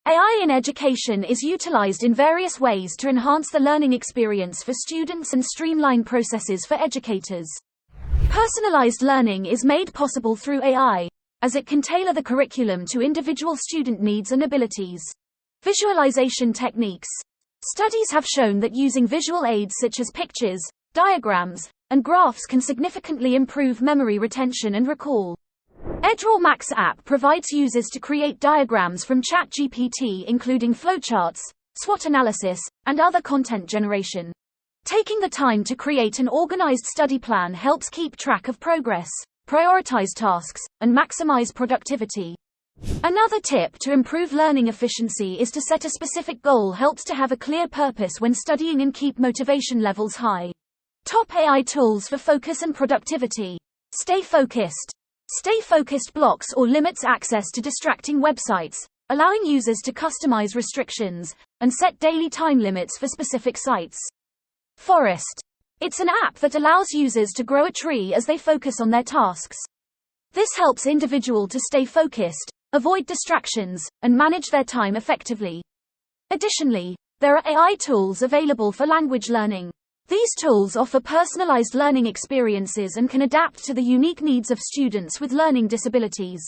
AI in education is utilized in various ways to enhance the learning experience for students and streamline processes for educators. Personalized learning is made possible through AI, as it can tailor the curriculum to individual student needs and abilities. Visualization techniques. Studies have shown that using visual aids such as pictures, diagrams, and graphs can significantly improve memory retention and recall. EdrawMax app provides users to create diagrams from ChatGPT, including flowcharts, SWOT analysis, and other content generation. Taking the time to create an organized study plan helps keep track of progress, prioritize tasks, and maximize productivity. Another tip to improve learning efficiency is to set a specific goal. Helps to have a clear purpose when studying and keep motivation levels high. Top AI tools for focus and productivity. Stay focused. Stay focused blocks or limits access to distracting websites, allowing users to customize restrictions and set daily time limits for specific sites. Forest. It's an app that allows users to grow a tree as they focus on their tasks. This helps individuals to stay focused, avoid distractions, and manage their time effectively. Additionally, there are AI tools available for language learning. These tools offer personalized learning experiences and can adapt to the unique needs of students with learning disabilities.